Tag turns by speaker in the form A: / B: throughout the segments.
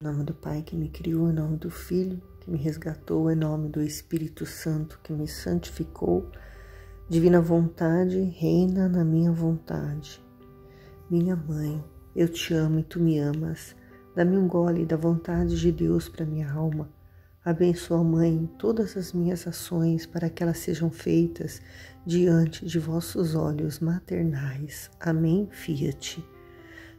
A: Em nome do Pai que me criou, em nome do Filho que me resgatou, em nome do Espírito Santo que me santificou, divina vontade, reina na minha vontade. Minha mãe, eu te amo e tu me amas. Dá-me um gole da vontade de Deus para minha alma. Abençoa, Mãe, todas as minhas ações para que elas sejam feitas diante de vossos olhos maternais. Amém, Fiat.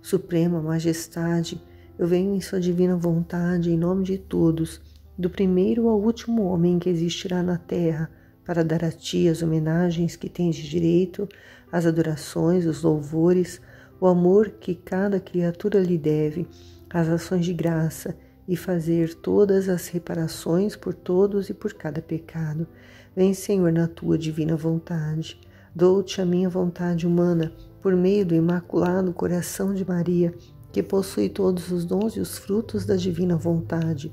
A: Suprema Majestade, eu venho em sua divina vontade, em nome de todos, do primeiro ao último homem que existirá na terra, para dar a ti as homenagens que tens de direito, as adorações, os louvores, o amor que cada criatura lhe deve, as ações de graça e fazer todas as reparações por todos e por cada pecado. Vem, Senhor, na tua divina vontade. Dou-te a minha vontade humana, por meio do imaculado coração de Maria, que possui todos os dons e os frutos da divina vontade.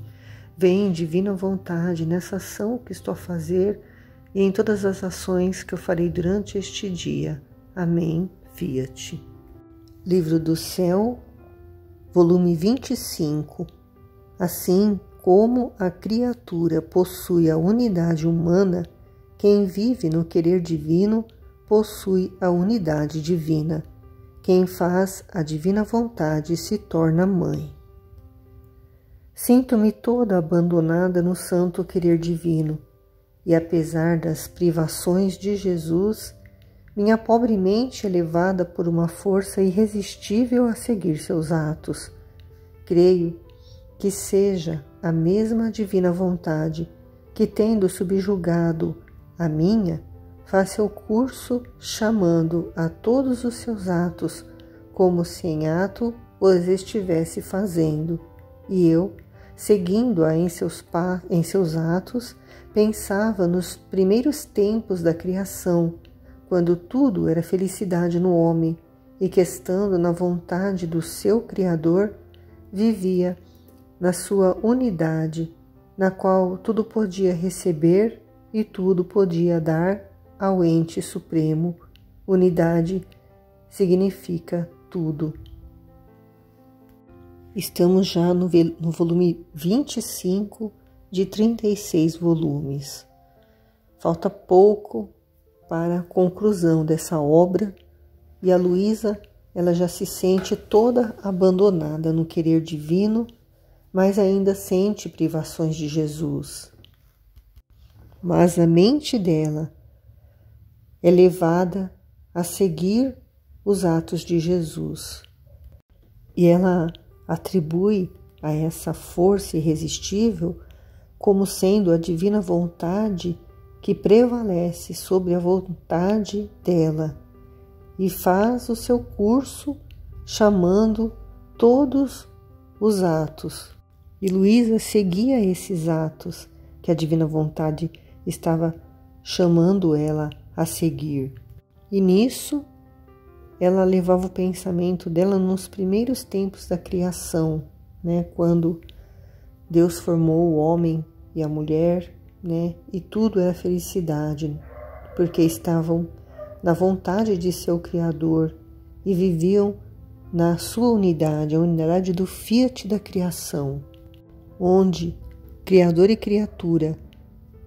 A: Vem, divina vontade, nessa ação que estou a fazer e em todas as ações que eu farei durante este dia. Amém, Fiat. Livro do Céu, volume 25. Assim como a criatura possui a unidade humana, quem vive no querer divino possui a unidade divina. Quem faz a divina vontade se torna mãe. Sinto-me toda abandonada no santo querer divino, e apesar das privações de Jesus, minha pobre mente é levada por uma força irresistível a seguir seus atos. Creio que seja a mesma divina vontade que, tendo subjugado a minha, faz seu curso chamando a todos os seus atos, como se em ato os estivesse fazendo, e eu, seguindo-a em seus atos, pensava nos primeiros tempos da criação, quando tudo era felicidade no homem, e que, estando na vontade do seu Criador, vivia na sua unidade, na qual tudo podia receber e tudo podia dar ao ente supremo. Unidade significa tudo. Estamos já no volume 25 de 36 volumes. Falta pouco para a conclusão dessa obra e a Luísa, ela já se sente toda abandonada no querer divino, mas ainda sente privações de Jesus. Mas a mente dela é levada a seguir os atos de Jesus. E ela atribui a essa força irresistível como sendo a divina vontade que prevalece sobre a vontade dela e faz o seu curso chamando todos os atos. E Luísa seguia esses atos que a divina vontade estava chamando ela a seguir. E nisso, ela levava o pensamento dela nos primeiros tempos da criação, né? Quando Deus formou o homem e a mulher, né? E tudo era felicidade, porque estavam na vontade de seu Criador e viviam na sua unidade, a unidade do Fiat da criação, onde Criador e criatura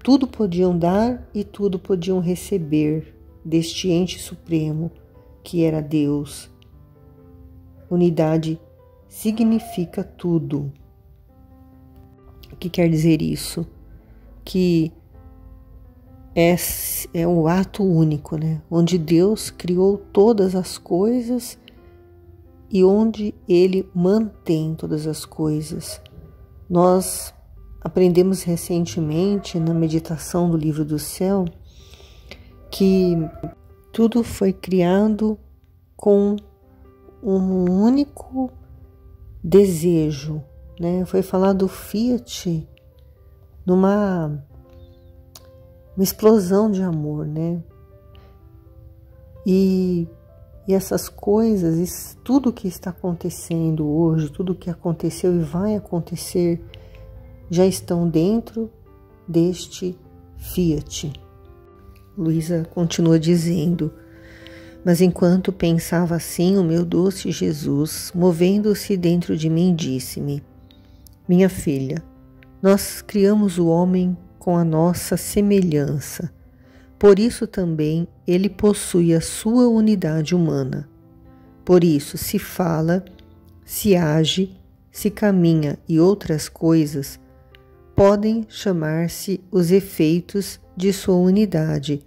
A: tudo podiam dar e tudo podiam receber deste ente supremo que era Deus. Unidade significa tudo. O que quer dizer isso? Que é o ato único, né? Onde Deus criou todas as coisas e onde Ele mantém todas as coisas. Nós aprendemos recentemente na meditação do Livro do Céu que tudo foi criado com um único desejo, né? Foi falado do Fiat numa explosão de amor, né? E essas coisas, tudo que está acontecendo hoje, tudo que aconteceu e vai acontecer, já estão dentro deste Fiat. Luísa continua dizendo: mas enquanto pensava assim, o meu doce Jesus, movendo-se dentro de mim, disse-me: Minha filha, nós criamos o homem com a nossa semelhança. Por isso também ele possui a sua unidade humana. Por isso, se fala, se age, se caminha e outras coisas podem chamar-se os efeitos de sua unidade,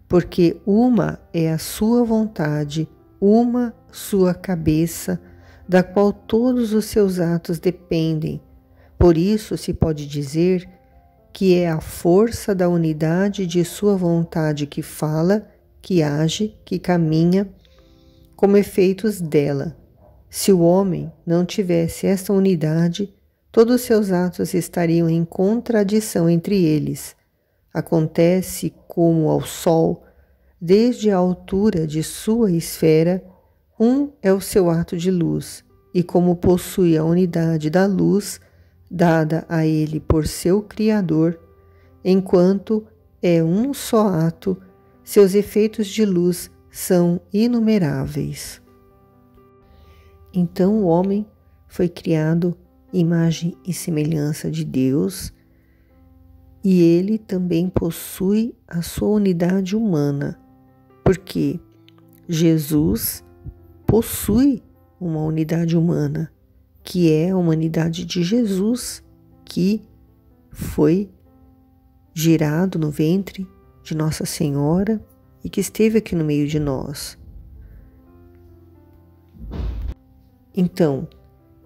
A: porque uma é a sua vontade, uma sua cabeça, da qual todos os seus atos dependem. Por isso se pode dizer que é a força da unidade de sua vontade que fala, que age, que caminha, como efeitos dela. Se o homem não tivesse esta unidade, todos os seus atos estariam em contradição entre eles. Acontece como ao Sol, desde a altura de sua esfera, um é o seu ato de luz, e como possui a unidade da luz, dada a ele por seu Criador, enquanto é um só ato, seus efeitos de luz são inumeráveis. Então o homem foi criado imagem e semelhança de Deus, e ele também possui a sua unidade humana, porque Jesus possui uma unidade humana, que é a humanidade de Jesus, que foi gerado no ventre de Nossa Senhora e que esteve aqui no meio de nós. Então,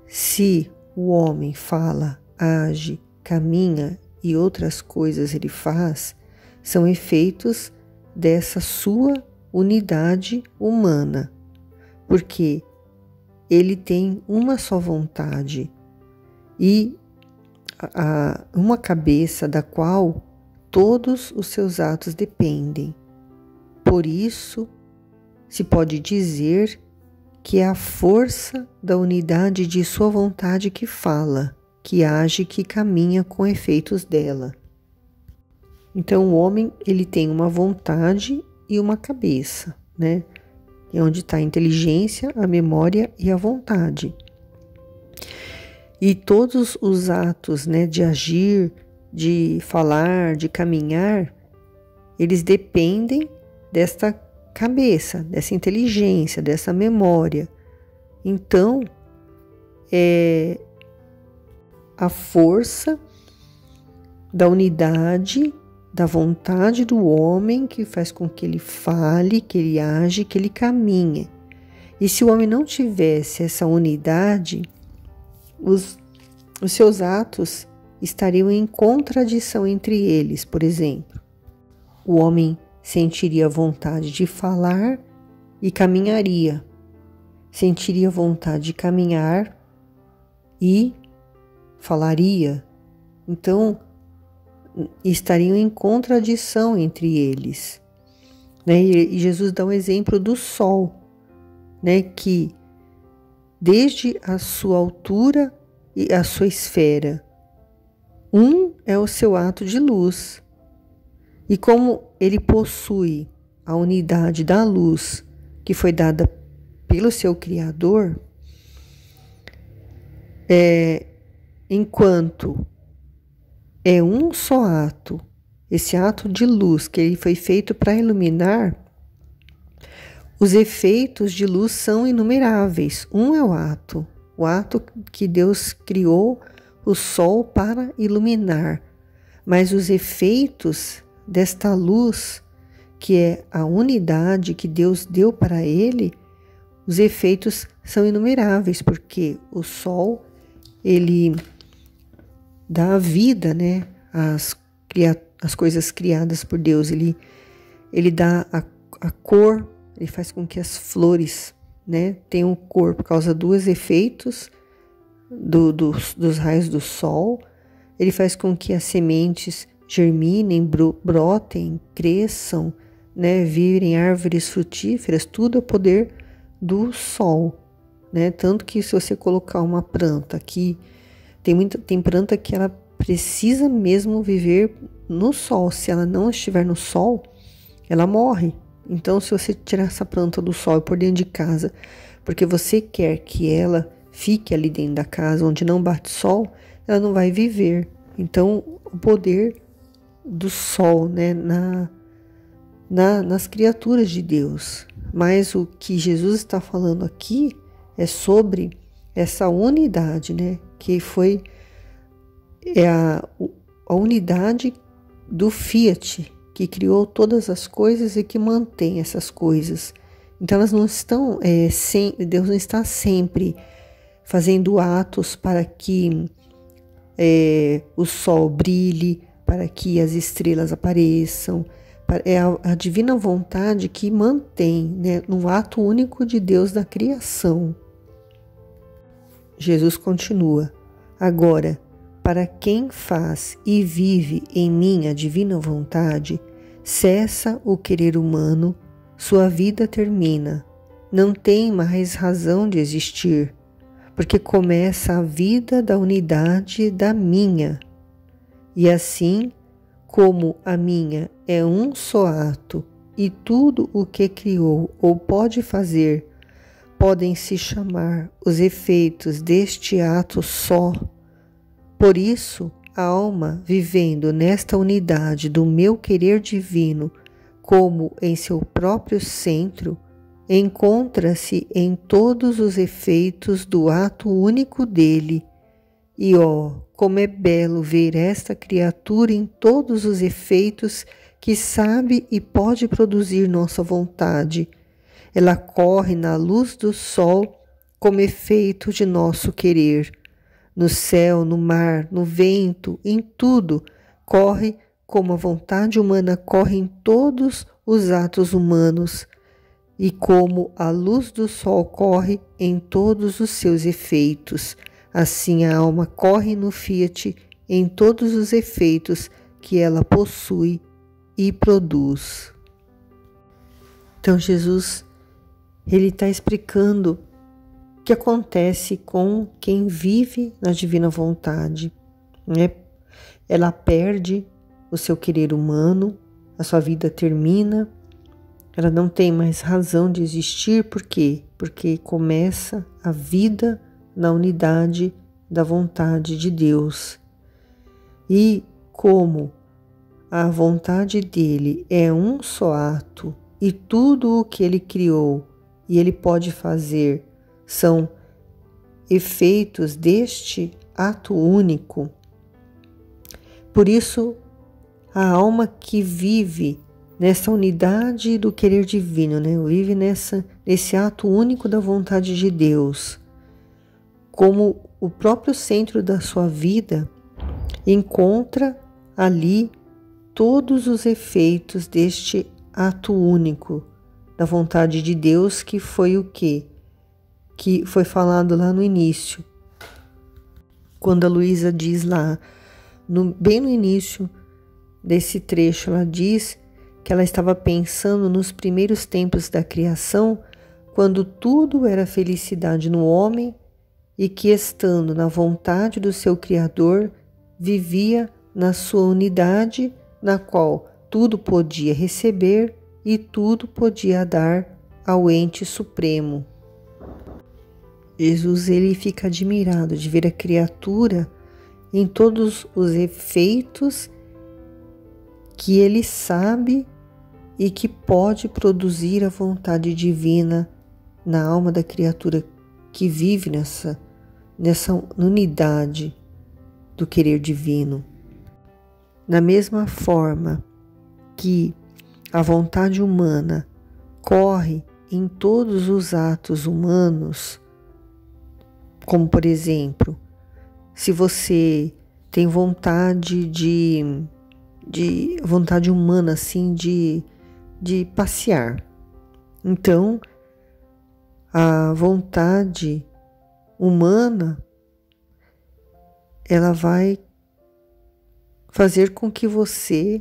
A: se o homem fala, age, caminha e outras coisas ele faz, são efeitos dessa sua unidade humana, porque ele tem uma só vontade e uma cabeça da qual todos os seus atos dependem. Por isso, se pode dizer que é a força da unidade de sua vontade que fala, que age, que caminha com efeitos dela. Então, o homem, ele tem uma vontade e uma cabeça, né? É onde está a inteligência, a memória e a vontade. E todos os atos, né, de agir, de falar, de caminhar, eles dependem desta cabeça, dessa inteligência, dessa memória. Então, é a força da unidade, da vontade do homem que faz com que ele fale, que ele age, que ele caminhe. E se o homem não tivesse essa unidade, os seus atos estariam em contradição entre eles. Por exemplo, o homem sentiria vontade de falar e caminharia, sentiria vontade de caminhar e falaria. Então, estariam em contradição entre eles, né? E Jesus dá um exemplo do Sol, né? Que desde a sua altura e a sua esfera, um é o seu ato de luz. E como ele possui a unidade da luz que foi dada pelo seu Criador, enquanto é um só ato, esse ato de luz que ele foi feito para iluminar, os efeitos de luz são inumeráveis. Um é o ato que Deus criou o sol para iluminar, mas os efeitos desta luz, que é a unidade que Deus deu para ele, os efeitos são inumeráveis, porque o sol, ele dá vida, né, às coisas criadas por Deus. Ele dá a cor, ele faz com que as flores, né, tenham cor por causa dos efeitos dos raios do sol. Ele faz com que as sementes germinem, brotem, cresçam, né, virem árvores frutíferas. Tudo é o poder do sol, né? Tanto que se você colocar uma planta aqui, tem planta que ela precisa mesmo viver no sol. Se ela não estiver no sol, ela morre. Então, se você tirar essa planta do sol e pôr dentro de casa, porque você quer que ela fique ali dentro da casa onde não bate sol, ela não vai viver. Então, o poder do sol, né, nas criaturas de Deus. Mas o que Jesus está falando aqui é sobre essa unidade, né, que foi a unidade do Fiat, que criou todas as coisas e que mantém essas coisas. Então elas não estão, Deus não está sempre fazendo atos para que o sol brilhe, para que as estrelas apareçam. É a divina vontade que mantém, né, no ato único de Deus da criação. Jesus continua: agora, para quem faz e vive em minha divina vontade, cessa o querer humano, sua vida termina, não tem mais razão de existir, porque começa a vida da unidade da minha. E assim, como a minha é um só ato, e tudo o que criou ou pode fazer podem se chamar os efeitos deste ato só. Por isso, a alma, vivendo nesta unidade do meu querer divino, como em seu próprio centro, encontra-se em todos os efeitos do ato único dele. E como é belo ver esta criatura em todos os efeitos que sabe e pode produzir nossa vontade. Ela corre na luz do sol como efeito de nosso querer. No céu, no mar, no vento, em tudo, corre como a vontade humana corre em todos os atos humanos, e como a luz do sol corre em todos os seus efeitos. Assim a alma corre no Fiat em todos os efeitos que ela possui e produz. Então Jesus, ele está explicando o que acontece com quem vive na divina vontade, né? Ela perde o seu querer humano, a sua vida termina, ela não tem mais razão de existir. Por quê? Porque começa a vida na unidade da vontade de Deus. E como a vontade dele é um só ato, e tudo o que ele criou e ele pode fazer são efeitos deste ato único. Por isso, a alma que vive nessa unidade do querer divino, né, vive nesse ato único da vontade de Deus, como o próprio centro da sua vida, encontra ali todos os efeitos deste ato único da vontade de Deus, que foi o quê? Que foi falado lá no início, quando a Luísa diz lá, bem no início desse trecho, ela diz que ela estava pensando nos primeiros tempos da criação, quando tudo era felicidade no homem e que, estando na vontade do seu Criador, vivia na sua unidade, na qual tudo podia receber e tudo podia dar ao ente supremo. Jesus, ele fica admirado de ver a criatura em todos os efeitos que ele sabe e que pode produzir a vontade divina na alma da criatura que vive nessa unidade do querer divino. Da mesma forma que a vontade humana corre em todos os atos humanos, como por exemplo, se você tem vontade vontade humana assim de passear, então a vontade humana ela vai fazer com que você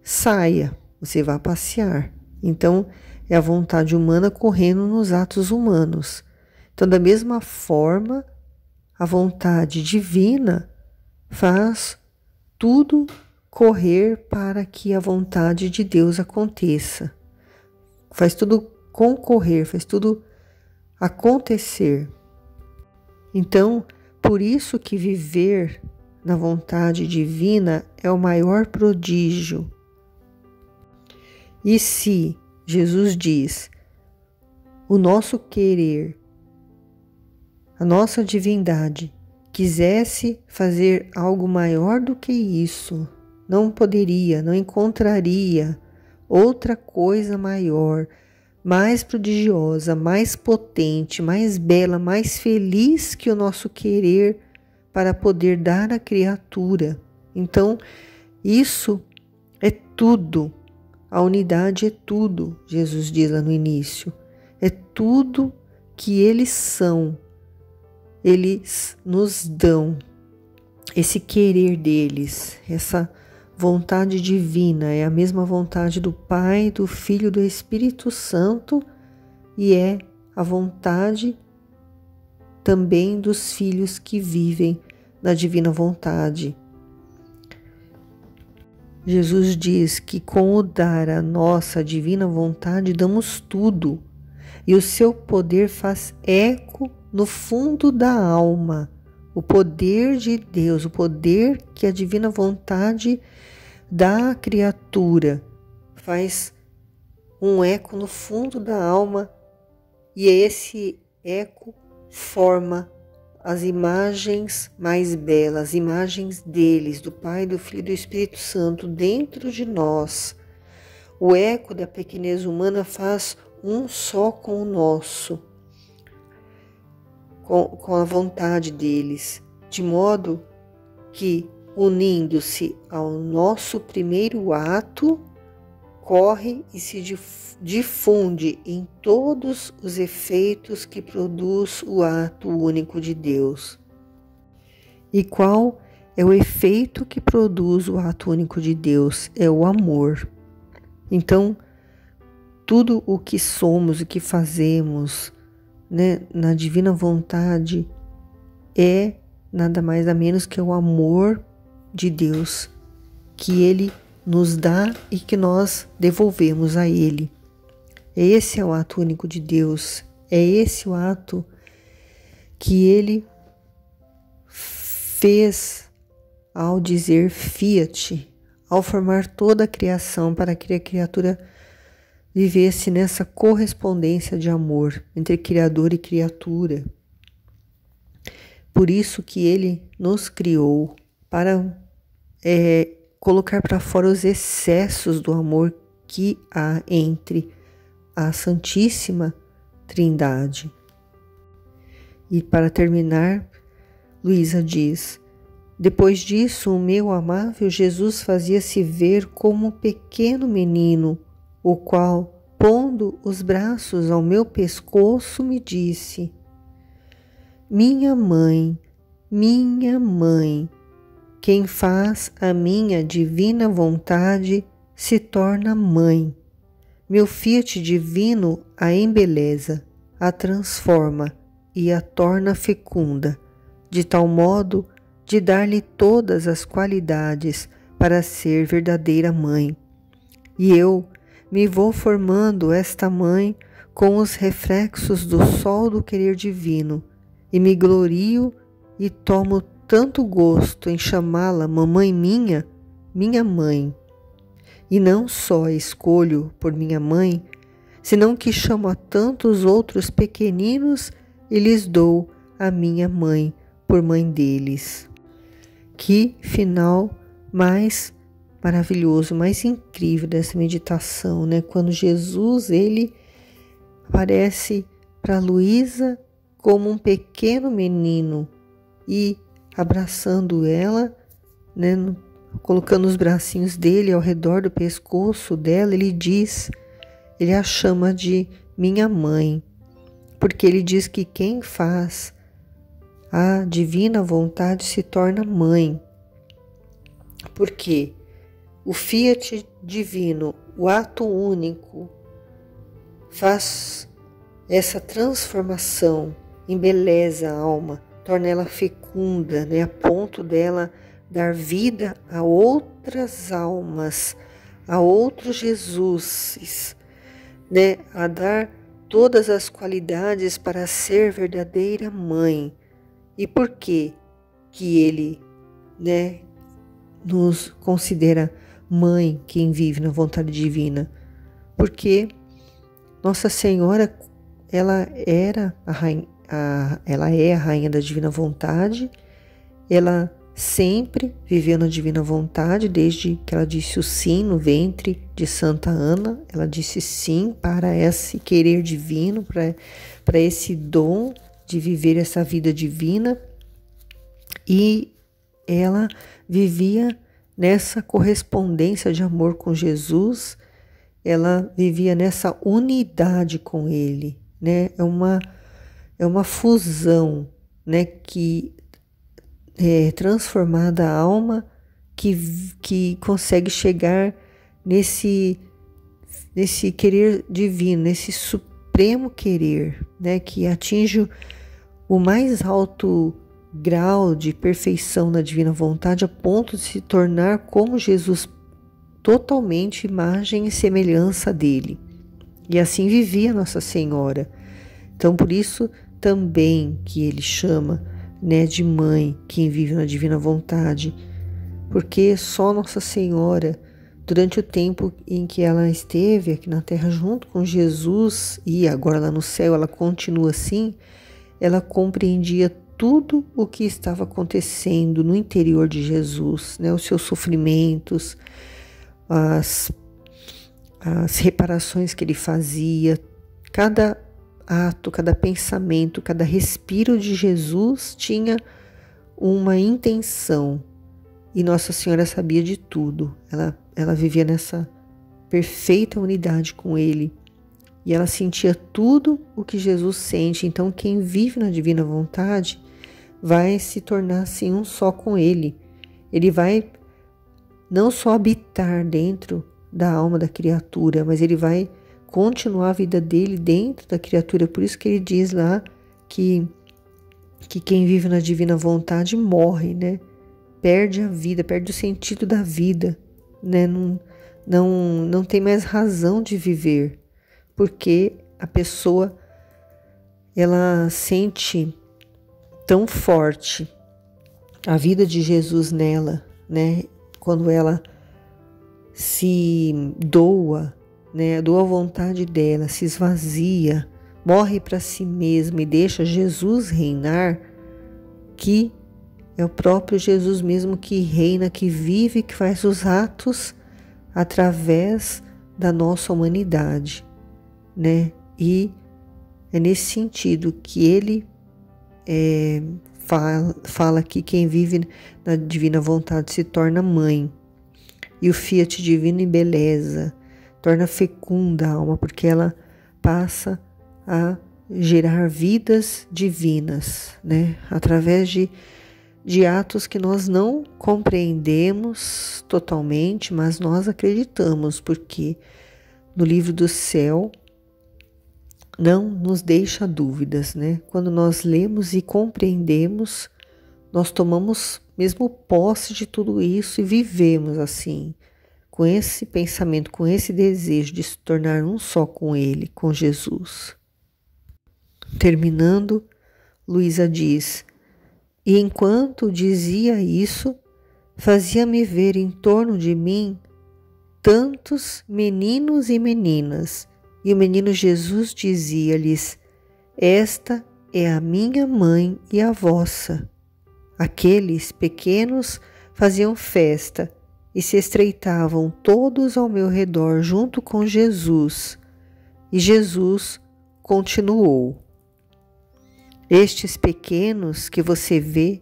A: saia, você vá passear. Então é a vontade humana correndo nos atos humanos. Então, da mesma forma, a vontade divina faz tudo correr para que a vontade de Deus aconteça. Faz tudo concorrer, faz tudo acontecer. Então, por isso que viver na vontade divina é o maior prodígio. E se Jesus diz, o nosso querer, a nossa divindade, quisesse fazer algo maior do que isso, não poderia, não encontraria outra coisa maior, mais prodigiosa, mais potente, mais bela, mais feliz que o nosso querer para poder dar à criatura. Então, isso é tudo. A unidade é tudo, Jesus diz lá no início. É tudo que eles são. Eles nos dão esse querer deles, essa vontade divina, é a mesma vontade do Pai, do Filho e do Espírito Santo, e é a vontade também dos filhos que vivem na divina vontade. Jesus diz que com o dar a nossa divina vontade damos tudo, e o seu poder faz eco no fundo da alma. O poder de Deus, o poder que a divina vontade dá à criatura, faz um eco no fundo da alma, e esse eco forma as imagens mais belas, imagens deles, do Pai, do Filho e do Espírito Santo dentro de nós. O eco da pequenez humana faz um só com o nosso, com a vontade deles, de modo que, unindo-se ao nosso primeiro ato, corre e se difunde em todos os efeitos que produz o ato único de Deus. E qual é o efeito que produz o ato único de Deus? É o amor. Então, tudo o que somos e que fazemos, na divina vontade é nada mais nada menos que o amor de Deus que Ele nos dá e que nós devolvemos a Ele. Esse é o ato único de Deus, é esse o ato que Ele fez ao dizer fiat, ao formar toda a criação para que a criatura vivesse nessa correspondência de amor entre Criador e criatura. Por isso que Ele nos criou para colocar para fora os excessos do amor que há entre a Santíssima Trindade. E para terminar, Luísa diz: depois disso, o meu amável Jesus fazia-se ver como um pequeno menino, o qual, pondo os braços ao meu pescoço, me disse: minha mãe, quem faz a minha divina vontade se torna mãe. Meu fiat divino a embeleza, a transforma e a torna fecunda, de tal modo de dar-lhe todas as qualidades para ser verdadeira mãe. E eu me vou formando esta mãe com os reflexos do sol do querer divino, e me glorio e tomo tanto gosto em chamá-la mamãe minha, minha mãe. E não só escolho por minha mãe, senão que chamo a tantos outros pequeninos e lhes dou a minha mãe por mãe deles. Que final mais maravilhoso, mais incrível dessa meditação, Quando Jesus, ele aparece para Luísa como um pequeno menino e abraçando ela, colocando os bracinhos dele ao redor do pescoço dela, ele a chama de minha mãe, porque ele diz que quem faz a divina vontade se torna mãe. Porque o fiat divino, o ato único, faz essa transformação, embeleza a alma, torna ela fecunda, a ponto dela dar vida a outras almas, a outros Jesuses, a dar todas as qualidades para ser verdadeira mãe. E por que ele né, nos considera mãe quem vive na vontade divina? Porque Nossa Senhora, ela é a rainha da divina vontade, ela sempre viveu na divina vontade, desde que ela disse o sim no ventre de Santa Ana, ela disse sim para esse querer divino, para esse dom de viver essa vida divina, e ela vivia nessa correspondência de amor com Jesus, ela vivia nessa unidade com Ele, né? É uma fusão, né, que é transformada a alma que consegue chegar nesse querer divino, nesse supremo querer, né, que atinge o mais alto grau de perfeição na divina vontade, a ponto de se tornar como Jesus, totalmente imagem e semelhança dele. E assim vivia Nossa Senhora. Então, por isso também que ele chama, né, de mãe quem vive na divina vontade, porque só Nossa Senhora, durante o tempo em que ela esteve aqui na Terra junto com Jesus, e agora lá no céu ela continua assim, ela compreendia tudo o que estava acontecendo no interior de Jesus, né, os seus sofrimentos, as reparações que ele fazia, cada ato, cada pensamento, cada respiro de Jesus tinha uma intenção, e Nossa Senhora sabia de tudo. Ela vivia nessa perfeita unidade com ele, e ela sentia tudo o que Jesus sente. Então, quem vive na divina vontade vai se tornar assim um só com ele. Ele vai não só habitar dentro da alma da criatura, mas ele vai continuar a vida dele dentro da criatura. Por isso que ele diz lá que quem vive na divina vontade morre, né? Perde a vida, perde o sentido da vida, né? Não tem mais razão de viver, porque a pessoa, ela sente tão forte a vida de Jesus nela, né? Quando ela se doa, né? Doa a vontade dela, se esvazia, morre para si mesma e deixa Jesus reinar, que é o próprio Jesus mesmo que reina, que vive, que faz os atos através da nossa humanidade, né? E é nesse sentido que ele fala que quem vive na divina vontade se torna mãe, e o fiat divino embeleza, torna fecunda a alma, porque ela passa a gerar vidas divinas, né? Através de atos que nós não compreendemos totalmente, mas nós acreditamos, porque no livro do céu não nos deixa dúvidas, né? Quando nós lemos e compreendemos, nós tomamos mesmo posse de tudo isso e vivemos assim, com esse pensamento, com esse desejo de se tornar um só com Ele, com Jesus. Terminando, Luísa diz: e enquanto dizia isso, fazia-me ver em torno de mim tantos meninos e meninas, e o menino Jesus dizia-lhes: esta é a minha mãe e a vossa. Aqueles pequenos faziam festa e se estreitavam todos ao meu redor junto com Jesus. E Jesus continuou: estes pequenos que você vê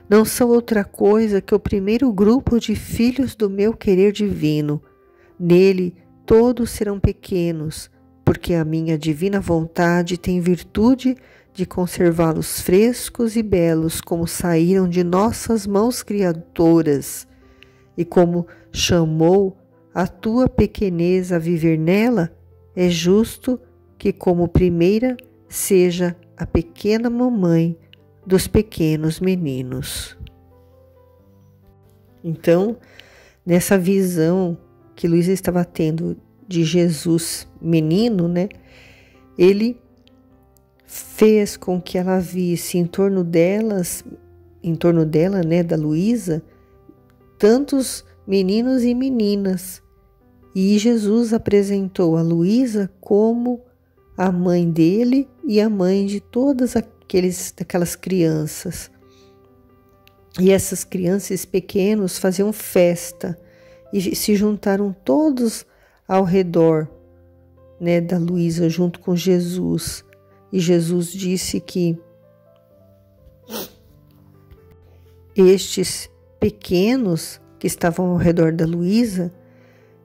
A: não são outra coisa que o primeiro grupo de filhos do meu querer divino. Nele todos serão pequenos, porque a minha divina vontade tem virtude de conservá-los frescos e belos como saíram de nossas mãos criadoras. E como chamou a tua pequenez a viver nela, é justo que como primeira seja a pequena mamãe dos pequenos meninos. Então, nessa visão que Luísa estava tendo de Jesus menino, né, ele fez com que ela visse em torno dela, né, da Luísa, tantos meninos e meninas. E Jesus apresentou a Luísa como a mãe dele e a mãe de todas aquelas crianças. E essas crianças pequenos faziam festa e se juntaram todos ao redor, né, da Luísa junto com Jesus. E Jesus disse que estes pequenos que estavam ao redor da Luísa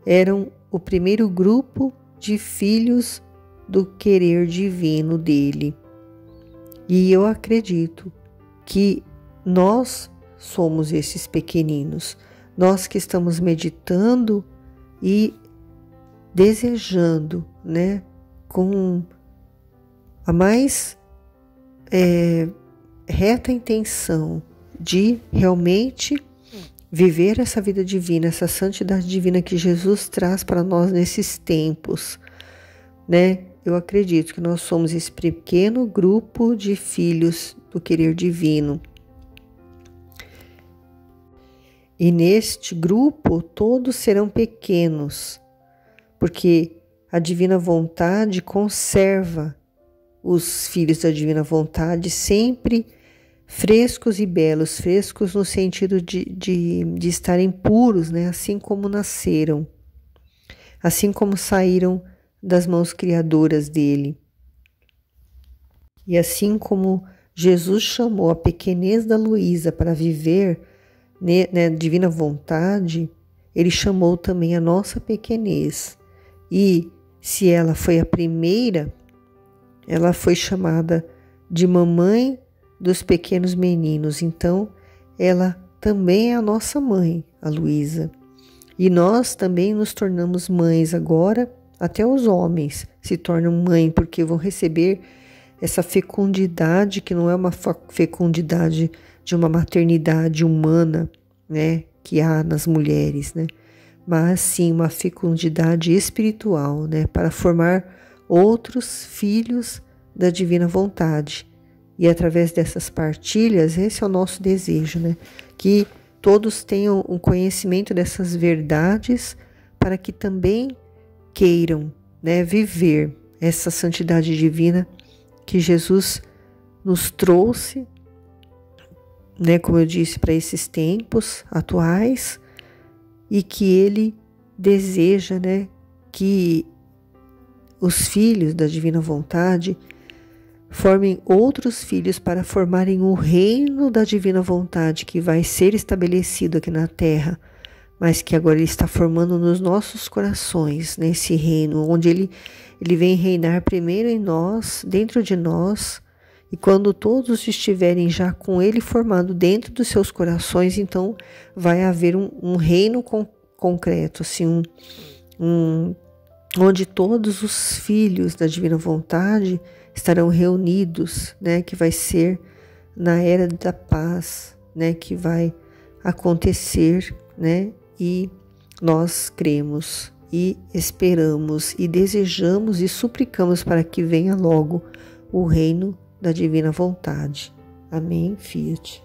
A: eram o primeiro grupo de filhos do querer divino dele. E eu acredito que nós somos esses pequeninos, nós que estamos meditando e desejando, né, com a mais reta intenção de realmente viver essa vida divina, essa santidade divina que Jesus traz para nós nesses tempos, né? Eu acredito que nós somos esse pequeno grupo de filhos do querer divino. E neste grupo todos serão pequenos, porque a divina vontade conserva os filhos da divina vontade sempre frescos e belos, frescos no sentido de estarem puros, né? Assim como nasceram, assim como saíram das mãos criadoras dele. E assim como Jesus chamou a pequenez da Luísa para viver na divina vontade, ele chamou também a nossa pequenez. E se ela foi a primeira, ela foi chamada de mamãe dos pequenos meninos. Então, ela também é a nossa mãe, a Luísa. E nós também nos tornamos mães agora, até os homens se tornam mãe, porque vão receber essa fecundidade, que não é uma fecundidade de uma maternidade humana, né, que há nas mulheres, né, mas sim uma fecundidade espiritual, né, para formar outros filhos da divina vontade. E através dessas partilhas, esse é o nosso desejo, né, que todos tenham um conhecimento dessas verdades para que também queiram, né, viver essa santidade divina que Jesus nos trouxe, né, como eu disse, para esses tempos atuais, e que ele deseja, né, que os filhos da divina vontade formem outros filhos para formarem o reino da divina vontade que vai ser estabelecido aqui na terra, mas que agora ele está formando nos nossos corações, nesse reino, onde ele vem reinar primeiro em nós, dentro de nós, e quando todos estiverem já com ele formado dentro dos seus corações, então vai haver um reino concreto, assim, onde todos os filhos da divina vontade estarão reunidos, né, que vai ser na era da paz, né, que vai acontecer, né, e nós cremos e esperamos e desejamos e suplicamos para que venha logo o reino da divina vontade. Amém, Fiat.